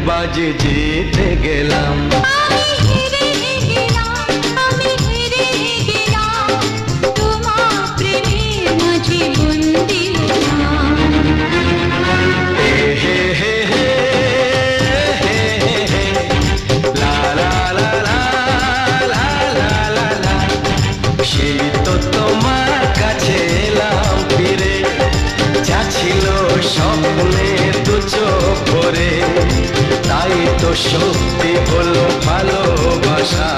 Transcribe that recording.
বাজি জিতে গেলাম। সেই তো তোমার কাছে এলাম ফিরে, যা ছিল স্বপ্নের দু চোখ ভরে, তাই তো সত্যি হলো ভালোবাসা।